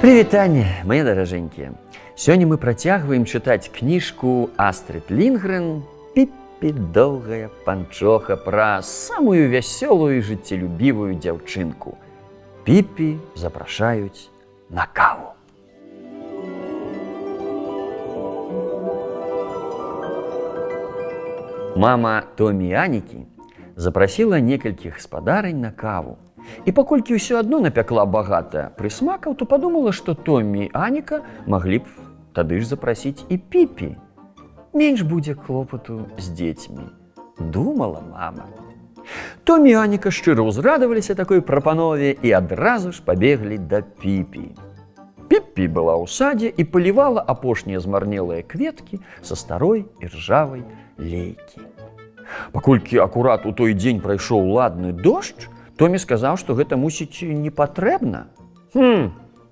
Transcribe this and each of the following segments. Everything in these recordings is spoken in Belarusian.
Прывітанне, мае даражэнькія. Сёння мы працягваем чытаць кніжку Астрыд Лінгрен «Піппі доўгая панчоха» пра самую вясёлую і жыццелюбівую дзяўчынку. Піппі запрашаюць на каву. Мама Томі і Анікі запрасіла некалькіх гаспадарынь на каву. І паколькі ўсё адно напякла багата прысмакаў, то падумала, што Томі і Аніка маглі б тады ж запрасіць і Піппі. Менш будзе клопату з дзецьмі, думала мама. Томі і Аніка шчыра ўзрадаваліся такой прапанове і адразу ж пабеглі да Піппі. Піппі была ў садзе і палівала апошнія змарнелыя кветкі са старой і ржавай лейкі. Паколькі акурат у той дзень прайшоў ладны дождж, Томі сказаў, што гэта, мусіць, не патрэбна.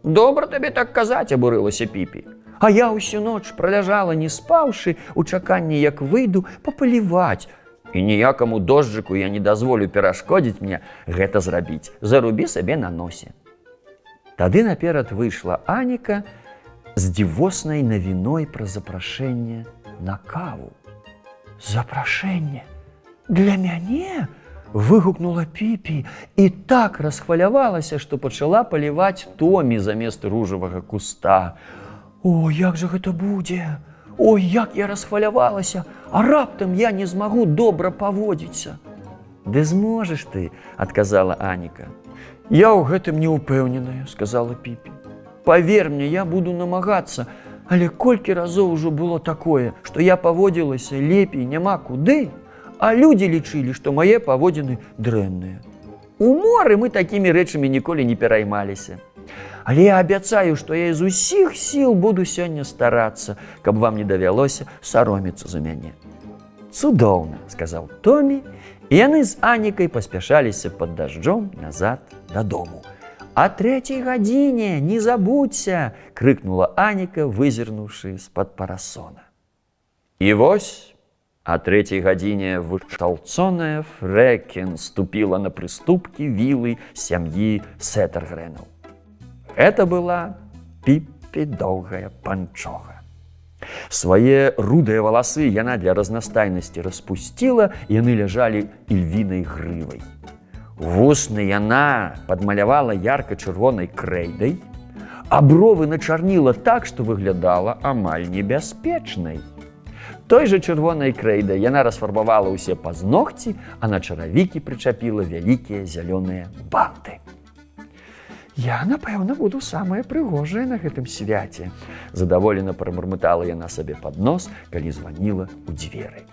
Добра табе так казаць, абурылася Піппі. А я ўсю ноч праляжала, не спаўшы, у чаканні, як выйду, папаліваць. І ніякаму дожджыку я не дазволю перашкодзіць мне гэта зрабіць. Зарубі сабе на носе. Тады наперад выйшла Аніка з дзівоснай навіной пра запрашэнне на каву. Запрашэнне? Для мяне? Выгукнула Піппі і так расхвалявалася, што пачала паліваць Томі замест ружавага куста. О, як жа гэта будзе? Ой, як я расхвалявалася, а раптам я не змагу добра паводзіцца. Ды зможаш ты, адказала Аніка. Я ў гэтым не ўпэўненая, сказала Піппі. Павер мне, я буду намагацца, але колькі разоў ужо было такое, што я паводзілася лепей няма куды, а людзі лічылі, што мае паводзіны дрэнныя. У моры мы такімі рэчамі ніколі не пераймаліся. Але я абяцаю, што я з усіх сіл буду сёння старацца, каб вам не давялося саромецца за мяне. Цудоўна, сказаў Томі, і яны з Анікай паспяшаліся пад дажджом назад дадому. «А 3 гадзіне, не забудься!» – крыкнула Аніка, вызірнуўшы з-пад парасона. І вось о 3 гадзіне вышталцоная Фрэкен ступіла на прыступкі вілы сям'і Сеттергрэнаў. Гэта была Піппі доўгая панчоха. Свае рудыя валасы яна для разнастайнасці распусціла, яны ляжалі ільвінай грывай. Вусны яна падмалявала ярка-чырвонай крэйдай, а бровы начарніла так, што выглядала амаль небяспечнай. Той жа чырвонай крэйдай яна расфарбавала ўсе пазногці, а на чаравікі прычапіла вялікія зялёныя банты. «Я, напэўна, буду самая прыгожая на гэтым свяце», – задаволена прамармытала яна сабе пад нос, калі званіла ў дзверы.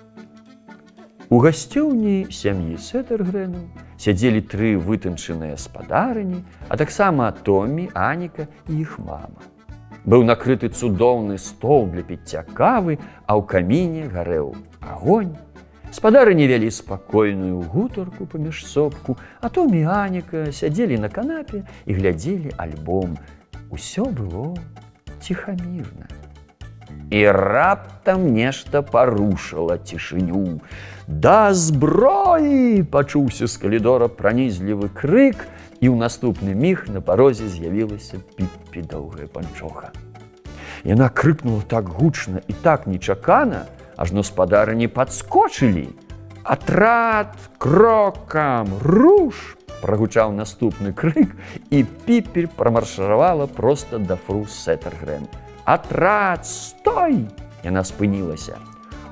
У гасцёўні сям'і Сеттергрэнаў сядзелі 3 вытанчаныя спадарыні, а таксама Томі, Аніка і іх мама. Быў накрыты цудоўны стол для піцця кавы, а ў каміне гарэў агонь. Спадарыні вялі спакойную гутарку паміж сопку, а Томі і Аніка сядзелі на канапе і глядзелі альбом. Усё было ціхамірна. І раптам нешта парушыла цішыню. «Да зброі!» – пачуўся з калідора пранізлівы крык, і ў наступны міг на парозе з'явілася Піппі доўгая панчоха. Яна крыкнула так гучна і так нечакана, ажно спадарыні падскочылі. «Атрад крокам! Руш!» – прагучаў наступны крык, і Піппі прамаршыравала проста да фру Сеттергрэн. «Атрад, стой!» – яна спынілася.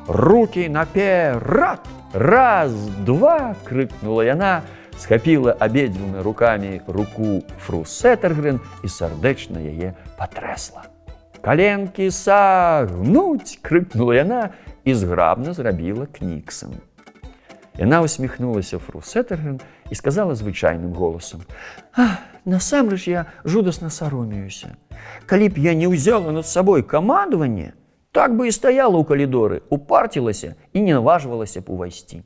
«Рукі наперад! Раз, два!» – крыкнула яна, схапіла абедзвюма рукамі руку фру Сеттергрэн і сардэчна яе патрэсла. «Каленкі сагнуць!» – крыкнула яна і зграбна зрабіла кніксам. Яна усміхнулася фру Сеттергрэн і сказала звычайным голасам: «Насамрэч я жудасна саромеюся. Калі б я не ўзяла над сабой камандаванне, так бы і стаяла ў калідоры, упарцілася і не наважвалася б увайсці».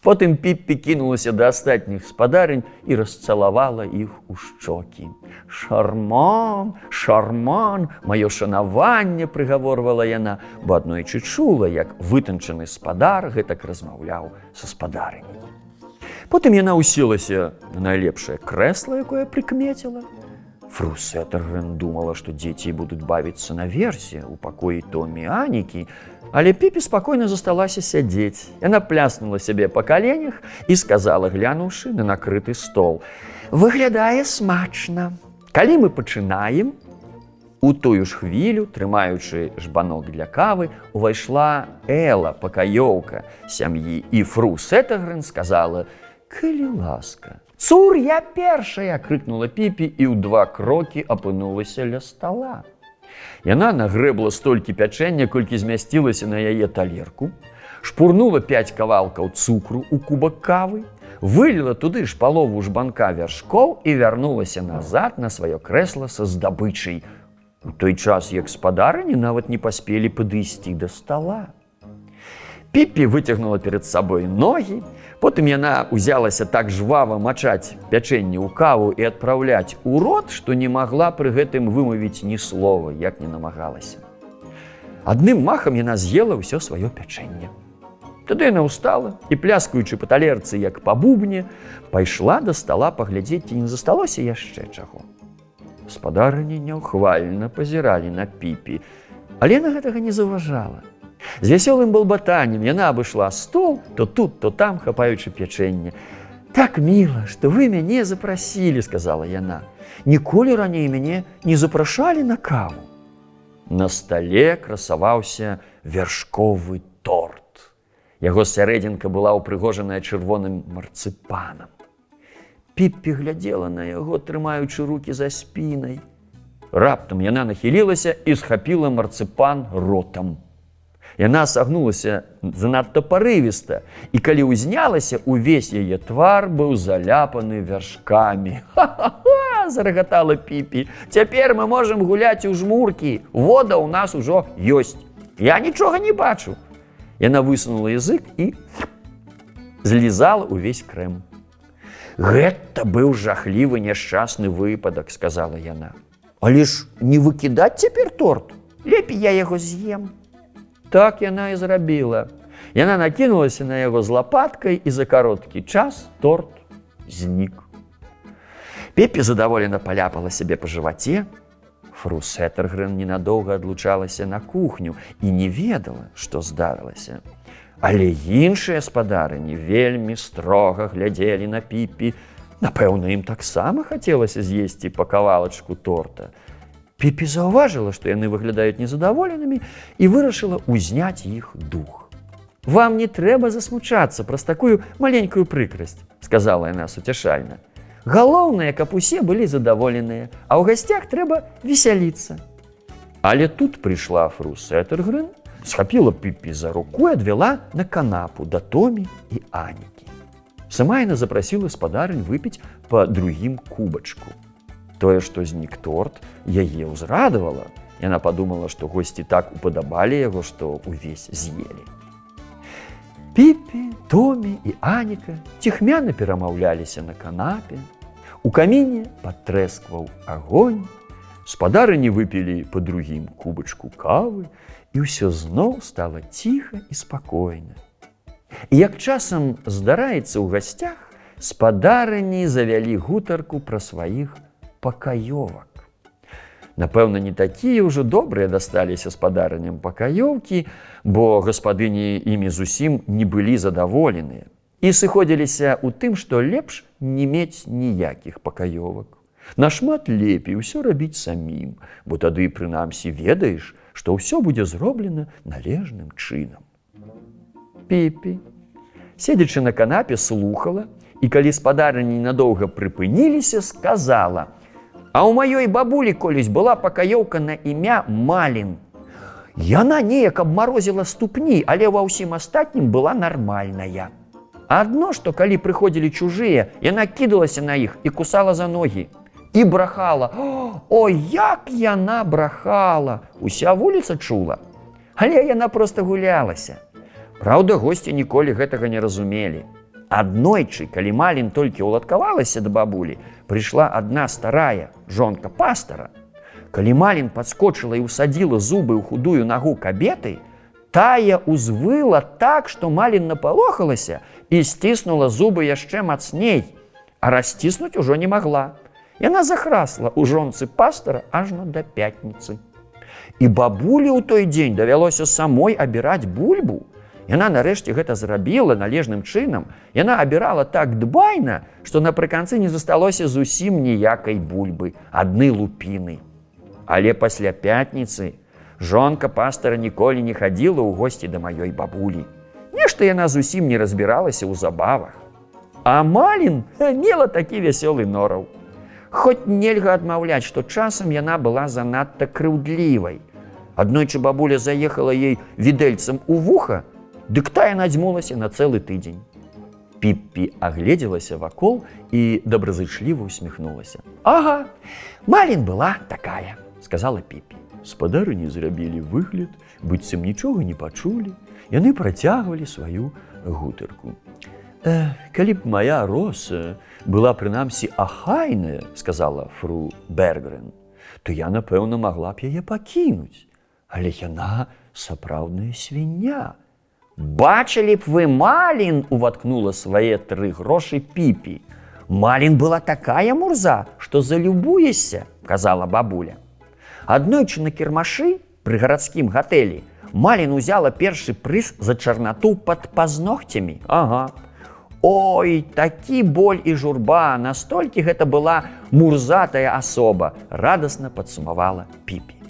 Потым Піппі кінулася да астатніх спадарынь і расцалавала іх у шчокі. «Шарман, шарман, маё шанаванне!» – прыгаворвала яна, бо аднойчы чула, як вытанчаны спадар гэтак размаўляў са спадарыняй. Потым яна ўселася на найлепшае крэсла, якое прыкмеціла. Фру Сеттергрен думала, что дети будут бавиться наверсе у пакоі Томі і Анікі, але Піпі спокойно засталася сядзець. Яна пляснула себе по коленях и сказала, глянуўшы на накрыты стол: «Выглядае смачна. Калі мы пачынаем?» У тую ж хвілю, трымаючы жбанок для кавы, увайшла Эла, пакаёўка сям'і, і Фру Сеттергрен сказала: «Калі ласка». «Цур, я першая!» – крикнула Піпі і ў 2 крокі апынулася ля стола. Яна нагрэбла столькі пячэння, колькі змясцілася на яе талерку, шпурнула 5 кавалкаў цукру ў кубак кавы, выліла туды ж палову жбанка вяршкоў і вярнулася назад на сваё крэсла са здабычай. У той час, як спадарыні нават не паспелі падысці да стола. Піпі выцягнула перад сабой ногі, потым яна узялася так жвава мачаць пячэнне ў каву і адпраўляць у рот, што не магла пры гэтым вымавіць ні слова, як не намагалася. Адным махам яна з'ела ўсё сваё пячэнне. Тады яна ўстала і, пляскаючы па талерцы, як па бубне, пайшла да стола паглядзець, ці не засталося яшчэ чаго. Спадарыні няўхвальна пазіралі на Піпі, але яна гэтага не заўважала. З вясёлым балбатаннем яна абышла стол, то тут, то там, хапаючы пячэнне. «Так міла, што вы мяне запрасілі», – сказала яна. «Ніколі раней мяне не запрашалі на каву». На стале красаваўся вяршковы торт. Яго сярэдзінка была ўпрыгожаная чырвоным марцыпанам. Піпі глядзела на яго, трымаючы рукі за спінай. Раптам яна нахілілася і схапіла марцыпан ротам. Яна сагнулася занадта парывіста, і калі ўзнялася, увесь яе твар быў заляпаны вяршкамі. «Ха-ха-ха!» – зарагатала Піпі. «Цяпер мы можам гуляць у жмуркі. Вода ў нас ужо ёсць. Я нічога не бачу». Яна высунула язык і злізала увесь крэм. «Гэта быў жахлівы няшчасны выпадак», – сказала яна. «Але ж не выкідаць цяпер торт. Лепей я яго з'ем». Так яна і зрабіла. Яна накінулася на яго з лапаткай, і за кароткі час торт знік. Піпі задаволена паляпала сябе па жываце. Фру Сеттергрен ненадоўга адлучалася на кухню і не ведала, што здарылася. Але іншыя спадарыні вельмі строга глядзелі на Піпі. Напэўна, ім таксама хацелася з'есці па кавалачку торта. Піпі заўважыла, што яны выглядаюць незадаволенымі, і вырашыла ўзняць іх дух. «Вам не трэба засмучацца праз такую маленькую прыкрасць», – сказала яна суцяшальна. «Галоўнае, каб усе былі задаволеныя, а ў гасцях трэба весяліцца». Але тут прыйшла Фру Сеттергрен, схапіла Піпі за руку і адвяла на канапу да Томі і Анікі. Сама яна запрасіла спадарынь выпіць па другім кубачку. Тое, што знік торт, яе ўзрадавала. Яна падумала, што госці так упадабалі яго, што ўвесь з'елі. Піпі, Томі і Аніка ціхмяна перамаўляліся на канапе. У каміне патрэскваў агонь. Спадарыні выпілі па другім кубачку кавы, і ўсё зноў стала ціха і спакойна. І як часам здараецца ў гасцях, спадарыні завялі гутарку пра сваіх пакаёвак. Напэўна, не такія ўжо добрыя дасталіся спадарыням пакаёўкі, бо гаспадыні імі зусім не былі задаволеныя і сыходзіліся ў тым, што лепш не мець ніякіх пакаёвак. Нашмат лепей усё рабіць самім, бо тады, прынамсі, ведаеш, што ўсё будзе зроблена належным чынам. Піпі, седзячы на канапе, слухала, і калі спадарыні надоўга прыпыніліся, сказала: «А ў маёй бабулі колісь была пакаёўка на імя Малін. Яна неяк абмарозіла ступні, але ва ўсім астатнім была нармальная. Адно, што калі прыходзілі чужыя, яна кідалася на іх і кусала за ногі. І брахала. Ой, як яна брахала! Уся вуліца чула. Але яна проста гулялася. Праўда, госці ніколі гэтага не разумелі. Аднойчы, калі Малін толькі ўладкавалася да бабулі, прыйшла адна старая жонка пастара. Калі Малін падскочыла і ўсадзіла зубы ў худую нагу кабеты, тая узвыла так, што Малін напалохалася і сціснула зубы яшчэ мацней, а расціснуць ужо не магла. Яна захрасла ў жонцы пастара ажно да пятніцы. І бабулі ў той дзень давялося самой абіраць бульбу. Яна нарэшце гэта зрабіла належным чынам. Яна абірала так дбайна, што напрыканцы не засталося зусім ніякай бульбы, адны лупіны. Але пасля пятніцы жонка пастара ніколі не хадзіла ў госці да маёй бабулі. Нешта яна зусім не разбіралася ў забавах. А Малін мела такі вясёлы нораў. Хоць нельга адмаўляць, што часам яна была занадта крыўдлівай. Аднойчы бабуля заехала ей відэльцам у вуха, дык тая надзьмулася на цэлы тыдзень. Піппі агледзелася вакол і добразычліва усміхнулася. «Ага, Малін была такая», – сказала Піппі. Спадарыні зрабілі выгляд, быццам нічога не пачулі. Яны працягвалі сваю гутарку. «Калі б моя роса была прынамсі ахайная, – сказала фру Бергрен, – то я, напэўна, магла б яе пакінуць. Але яна сапраўдная свіння». «Бачылі б вы Малін!» – уваткнула свае 3 грошы Піппі. «Малін была такая мурза, што залюбуешся», – казала бабуля. Аднойчы на кірмашы пры гарадскім гатэлі Малін узяла першы прыз за чарнату пад пазногцямі. Ага. Ой, такі боль і журба, настолькі гэта была мурзатая асоба, радасна падсумавала Піппі.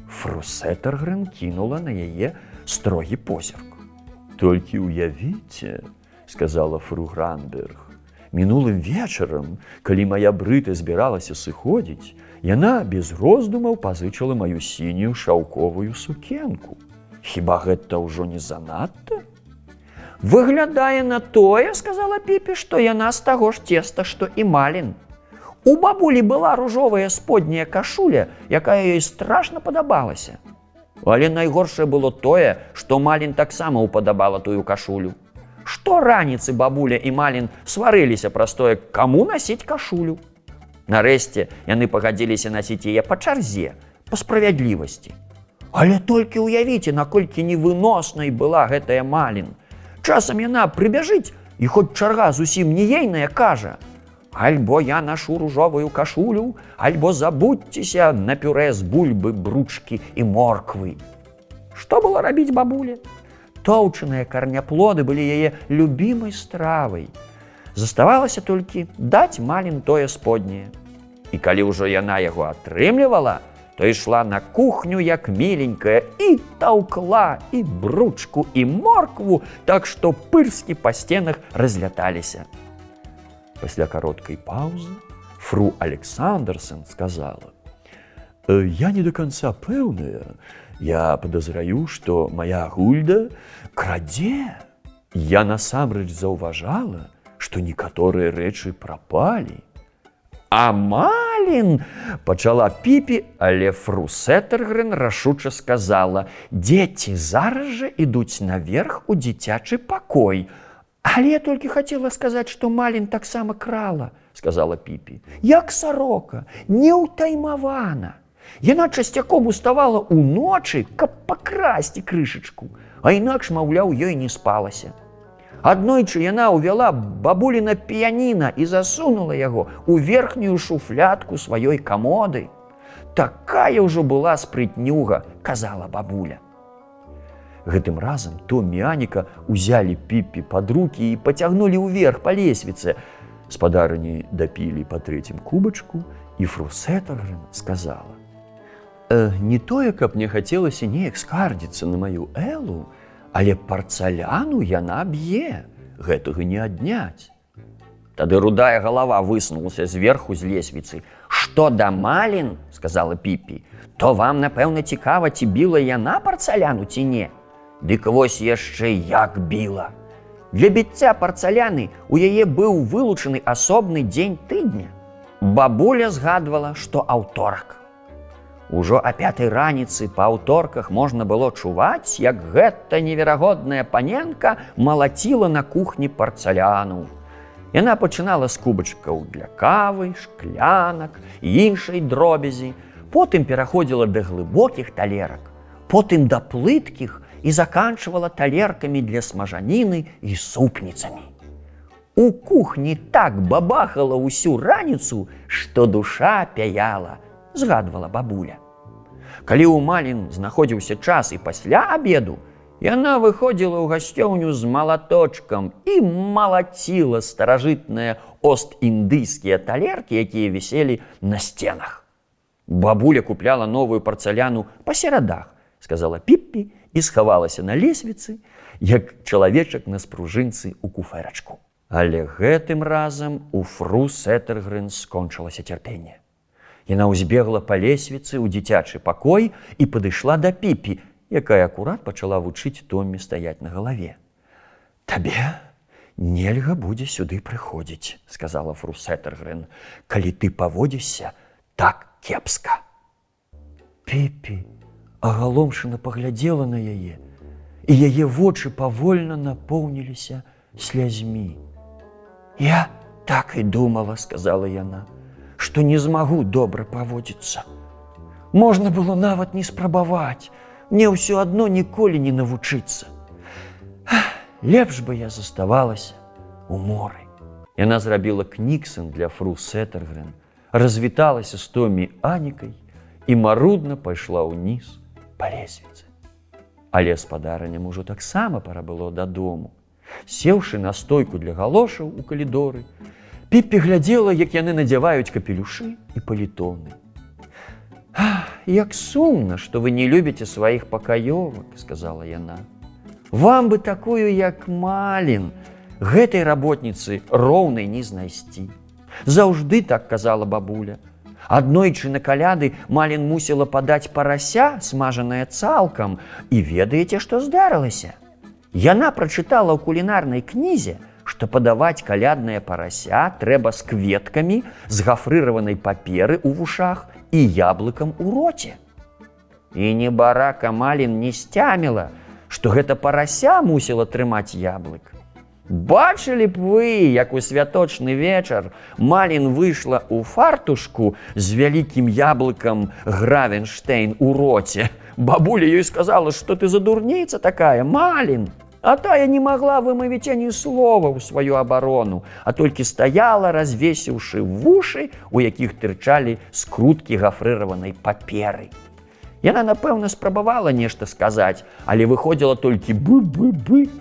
Фру Сеттергрен кінула на яе строгі позірк. «Толькі уявіце, – сказала фру Гранберг, – мінулым вечарам, калі моя брыта збіралася сыходзіць, яна без роздумаў пазычыла маю сінюю шаўковую сукенку. Хіба гэта ўжо не занадта?» «Выглядае на тое, – сказала Піппі, – што яна з таго ж цеста, што і Малін. У бабулі была ружовая сподняя кашуля, якая ёй страшна падабалася. Але найгоршае было тое, што Малін таксама ўпадабала тую кашулю. Што раніцы бабуля і Малін сварыліся праз тое, каму насіць кашулю. Нарэшце яны пагадзіліся насіць яе па чарзе, па справядлівасці. Але толькі ўявіце, наколькі невыноснай была гэтая Малін. Часам яна прыбяжыць, і хоць чарга зусім не ейная, кажа: «Альбо я нашу ружовую кашулю, альбо забудьцеся на пюрэ з бульбы, бручкі і морквы». Што было рабіць бабуле? Тоўчаныя карняплоды былі яе любімай стравай. Заставалася толькі даць Малін тое сподняе. І калі ўжо яна яго атрымлівала, то ішла на кухню як міленькая і таўкла і бручку, і моркву, так што пырскі па стенах разляталіся. Пасля кароткай паўзы фру Александрсен сказала: «Я не до конца пэўная. Я подозраю, што моя Гульда крадзе. Я насамрэч заўважала, што некаторыя рэчы прапалі». «А Малін!» – пачала Піппі, але фру Сеттергрен рашуча сказала: «Дзеці зараз жа ідуць наверх у дзіцячы пакой». «Але я толькі хацела сказаць, што Малін таксама крала», – сказала Піппі. «Як сарока, неўтаймавана. Яна часцяком уставала ўночы, каб пакрасці крышачку, а інакш, маўляў, ёй не спалася. Аднойчы яна ўвяла бабуліна піяніна і засунула яго ў верхнюю шуфлядку сваёй камоды. Такая ўжо была спрытнюга», – казала бабуля. Гэтым разам Том і Аніка узялі Піппі пад рукі і пацягнулі ўверх па лесвіцы. Спадарыні дапілі па 3-м кубачку, і фру Сеттергрен сказала: «Не тое, каб мне хацелася неяк скардзіцца на маю Элу, але парцаляну яна б'е, гэтага не адняць». Тады рудая галава высунулася зверху з лесвіцы. «Што да Малін, – сказала Піппі, – то вам, напэўна, цікава, ці біла яна парцаляну, ці не? Дык вось яшчэ як біла. Для біцця парцаляны у яе быў вылучаны асобны дзень тыдня. Бабуля згадвала, што аўторак. Ужо о 5-й раніцы па аўторках можна было чуваць, як гэта неверагодная паненка малаціла на кухні парцаляну. Яна пачынала з кубачкаў для кавы, шклянак і іншай дробязі, потым пераходзіла да глыбокіх талерак, потым да плыткіх і заканчвала талеркамі для смажаніны і супніцамі. У кухні так бабахала ўсю раніцу, што душа пяяла, згадвала бабуля. Калі ў Малін знаходзіўся час і пасля абеду, яна выходзіла ў гасцёўню з малаточкам і малаціла старажытныя ост-індыйскія талеркі, якія віселі на сценах. Бабуля купляла новую парцаляну па серадах, сказала Піппі і схавалася на лесвіцы, як чалавечак на спружынцы ў куфэрачку. Але гэтым разам у фру Сэттэргрэн скончылася цярпенне. Яна ўзбегла па лесвіцы ў дзіцячы пакой і падышла да Піпі, якая акурат пачала вучыць Томмі стаяць на галаве. «Табе нельга будзе сюды прыходзіць», – сказала фру Сэттэргрэн, «калі ты паводзішся так кепска». Піпі агаломшана паглядзела на яе, і яе вочы павольна напоўніліся слязьмі. «Я так і думала», – сказала яна, «што не змагу добра паводзіцца. Можна было нават не спрабаваць, мне ўсё адно ніколі не навучыцца. Лепш бы я заставалася ў моры». Яна зрабіла кніксэн для фру Сэттэргрэн, развіталася з Томмі Анікай і марудна пайшла ўніз па лесвіцы. Але спадарыням ужо таксама пара было дадому. Сеўшы на стойку для галошаў у калідоры, Піппі глядзела, як яны надзяваюць капелюшы і палітоны. «Як сумна, што вы не любіце сваіх пакаёвак», – сказала яна. «Вам бы такую, як Малін, гэтай работніцы роўнай не знайсці. Заўжды так казала бабуля. Аднойчы на каляды Малін мусіла падаць парася, смажанае цалкам, і ведаеце, што здарылася? Яна прачытала ў кулінарнай кнізе, што падаваць каляднае парася трэба з кветкамі, з гафрыраванай паперы ў вушах і яблыкам у роце. І небарака Малін не сцяміла, што гэта парася мусіла трымаць яблык. Бачылі б вы, як у святочны вечар Малін выйшла ў фартушку з вялікім яблыкам Гравенштэйн у роце. Бабуля ёй сказала, што ты за дурніца такая, Малін. А тая не магла вымавіць ані слова ў сваю абарону, а толькі стаяла, развесіўшы вушы, у якіх тырчалі скруткі гафрыраванай паперы. Яна, напэўна, спрабавала нешта сказаць, але выходзіла толькі бы-бы-бы.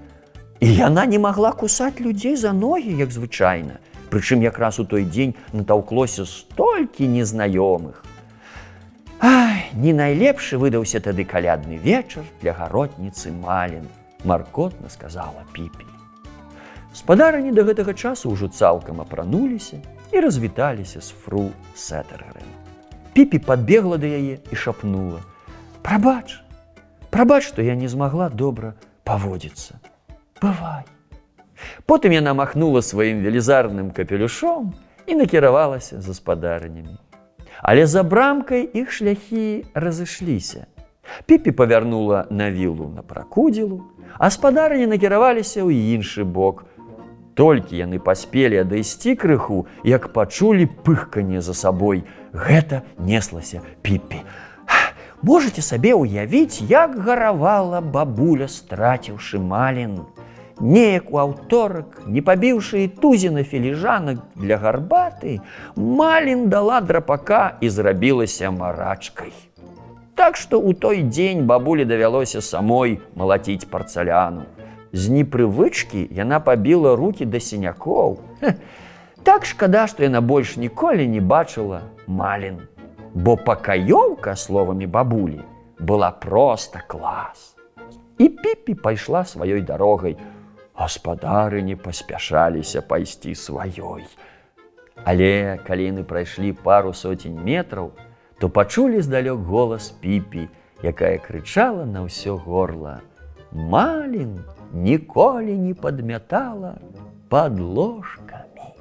І яна не магла кусаць людзей за ногі, як звычайна. Прычым якраз у той дзень натаўклося столькі незнаёмых. Не найлепшы выдаўся тады калядны вечар для гаротніцы Малін, маркотна сказала Піпі. Спадарыні да гэтага часу ўжо цалкам апрануліся і развіталіся з фру Сэттэргрэн. Піпі падбегла да яе і шапнула: «Прабач, што я не змагла добра паводзіцца. Бывай». Потым яна махнула сваім велізарным капелюшом і накіравалася за спадарынямі. Але за брамкай іх шляхі разышліся. Піпі павярнула на вілу на пракудзілу, а спадарыні накіраваліся ў іншы бок. Толькі яны паспелі адысці крыху, як пачулі пыхканне за сабой. Гэта неслася Піпі. Можаце сабе ўявіць, як гаравала бабуля, страціўшы Малін. Неяк у аўторак, не пабіўшы і тузіна філіжанак для гарбаты, Малін дала драпака і зрабілася марачкай. Так што ў той дзень бабулі давялося самой малаціць парцаляну. З непрывычкі яна пабіла рукі да сінякоў. Так шкада, што яна больш ніколі не бачыла Малін. Бо пакаёўка, словамі бабулі, была проста клас. І Піпі пайшла сваёй дарогай. Гаспадарыні паспяшаліся пайсці сваёй. Але калі яны прайшлі пару соцень метраў, то пачулі здалёк голас Піпі, якая крычала на ўсё горла: «Малін ніколі не падмятала пад ложкамі».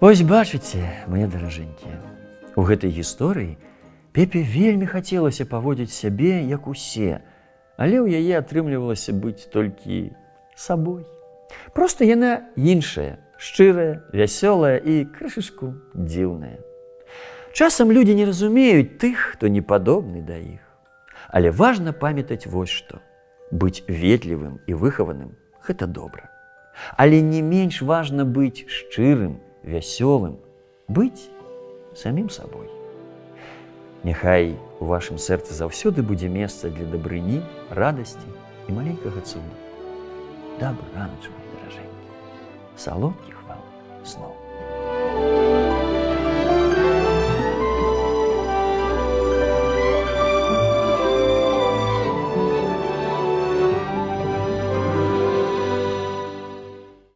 Вось бачыце, мае даражэнькія, у гэтай гісторыі Піпі вельмі хацелася паводзіць сябе, як усе, але ў яе атрымлівалася быць толькі сабой. Проста яна іншая, шчырая, вясёлая і крышачку дзіўная. Часам людзі не разумеюць тых, хто не падобны да іх. Але важна памятаць вось што. Быць ветлівым і выхаваным – гэта добра. Але не менш важна быць шчырым, вясёлым, быць самім сабой. Няхай у вашым сэрцы заўсёды будзе месца для дабрыні, радасці і маленькага цуду. Дабранач, мой даражэнькі. Салодкіх вам сноў.